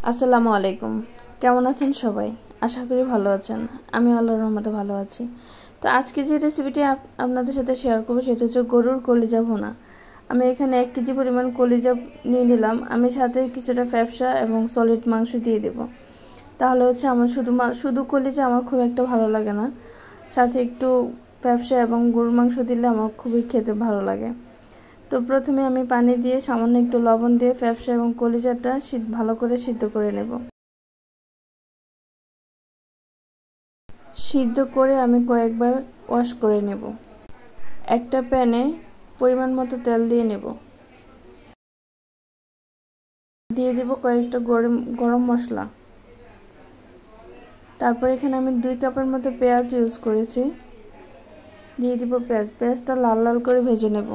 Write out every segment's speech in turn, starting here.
আসসালামু আলাইকুম। কেমন আছেন সবাই? আশা করি ভালো আছেন। আমি আল্লাহর রহমতে ভালো আছি। তো আজকে যে রেসিপিটি আপনাদের সাথে শেয়ার করব সেটা হচ্ছে গরুর কলিজা ভুনা। আমি এখানে 1 কেজি পরিমাণ কলিজা নিয়ে নিলাম। আমি সাথে কিছুটা ফ্যাপসা এবং সলিড মাংস দিয়ে দেব। তাহলে হচ্ছে আমার শুধু কলিজা আমার খুব একটা ভালো লাগে না। সাথে একটু ফ্যাপসা এবং গরুর মাংস দিলে আমার খুবই খেতে ভালো লাগে। তো প্রথমে আমি পানি দিয়ে সামান্য একটু লবণ দিয়ে ফ্যাপসা এবং কলিজাটা ভালো করে সিদ্ধ করে নেব। সিদ্ধ করে আমি কয়েকবার ওয়াশ করে নেব। একটা প্যানে পরিমাণ মতো তেল দিয়ে নেব। দিয়ে দেব কয়েকটা গরম মশলা। তারপর এখানে আমি 2 কাপের মতো পেঁয়াজ ইউজ করেছি। দিয়ে দিব পেঁয়াজটা লাল লাল করে ভেজে নেব।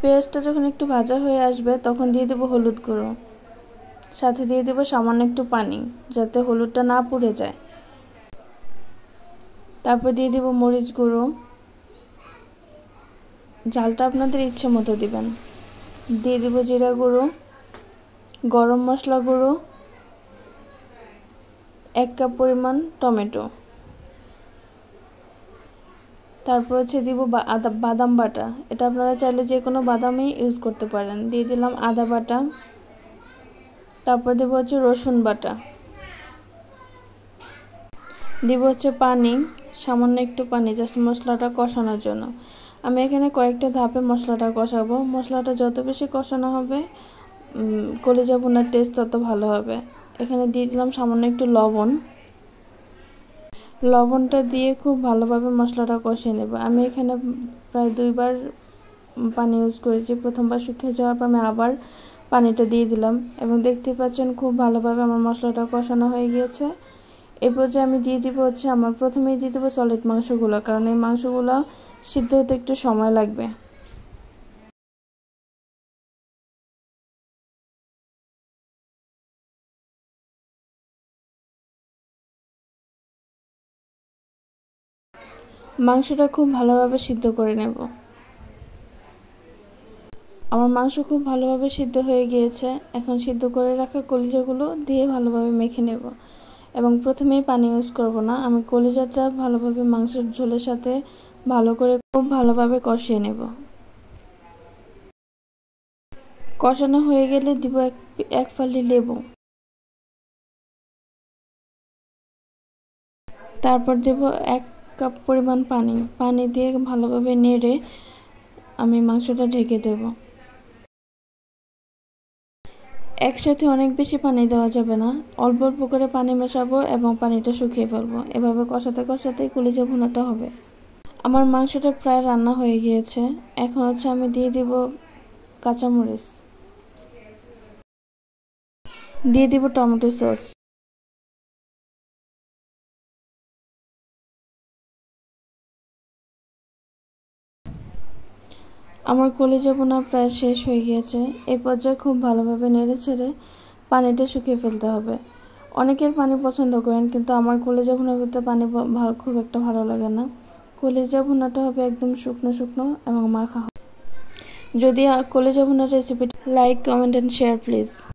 পেঁয়াজটা যখন একটু ভাজা হয়ে আসবে তখন দিয়ে দেব হলুদ গুঁড়ো। সাথে দিয়ে দেব সামান্য একটু পানি যাতে হলুদটা না পুড়ে যায়। তারপর দিয়ে দেব মরিচ গুঁড়ো। ঝালটা আপনাদের ইচ্ছে মতো দিবেন। দিয়ে দেব জিরা গুঁড়ো, গরম মশলা গুঁড়ো, 1 কাপ পরিমাণ টমেটো। তারপর হচ্ছে দিব বাদাম বাটা। এটা আপনারা চাইলে যে কোনো বাদামই ইউজ করতে পারেন। দিয়ে দিলাম আদা বাটা। তারপর দেব হচ্ছে রসুন বাটা। দিব হচ্ছে পানি, সামান্য একটু পানি জাস্ট মশলাটা কষানোর জন্য। আমি এখানে কয়েকটা ধাপে মশলাটা কষাবো। মশলাটা যত বেশি কষানো হবে কলিজা ভুনার টেস্ট তত ভালো হবে। এখানে দিয়ে দিলাম সামান্য একটু লবণ। লবণটা দিয়ে খুব ভালোভাবে মশলাটা কষিয়ে নেব। আমি এখানে প্রায় 2 বার পানি ইউজ করেছি। প্রথমবার শুকিয়ে যাওয়ার পর আমি আবার পানিটা দিয়ে দিলাম এবং দেখতে পাচ্ছেন খুব ভালোভাবে আমার মশলাটা কষানো হয়ে গিয়েছে। এই পর্যায়ে আমি দিয়ে দিব হচ্ছে প্রথমেই দিয়ে দেবো সলিড মাংসগুলো, কারণ এই মাংসগুলো সিদ্ধ হতে একটু সময় লাগবে। মাংসটা খুব ভালোভাবে সিদ্ধ করে নেব। আমার মাংস খুব ভালোভাবে সিদ্ধ হয়ে গিয়েছে। এখন সিদ্ধ করে রাখা কলিজাগুলো দিয়ে ভালোভাবে মেখে নেব এবং প্রথমেই পানি ইউজ করব না। আমি কলিজাটা ভালোভাবে মাংসের ঝোলের সাথে খুব ভালোভাবে কষিয়ে নেব। কষানো হয়ে গেলে দিব এক ফালি লেবু। তারপর দেব 1 কাপ পরিমাণ পানি দিয়ে ভালোভাবে নেড়ে আমি মাংসটা ঢেকে দেব। একসাথে অনেক বেশি পানি দেওয়া যাবে না, অল্প অল্প করে পানি মেশাবো এবং পানিটা শুকিয়ে ফেলবো। এভাবে কষাতে কষাতেই কলিজা ভুনাটা হবে। আমার মাংসটা প্রায় রান্না হয়ে গিয়েছে। এখন হচ্ছে আমি দিয়ে দিব কাঁচামরিচ, দিয়ে দিব টমেটো সস। আমার কলিজা ভুনা প্রায় শেষ হয়ে গিয়েছে। এই পর্যায়ে খুব ভালোভাবে নেড়ে ছেড়ে পানিটা শুকিয়ে ফেলতে হবে। অনেকের পানি পছন্দ করেন, কিন্তু আমার কলিজা ভুনার ভিতরে পানি খুব একটা ভালো লাগে না। কলিজা ভুনাটা হবে একদম শুকনো শুকনো এবং মাখা হবে। যদি কলিজা ভুনার রেসিপিটি like, comment and share please.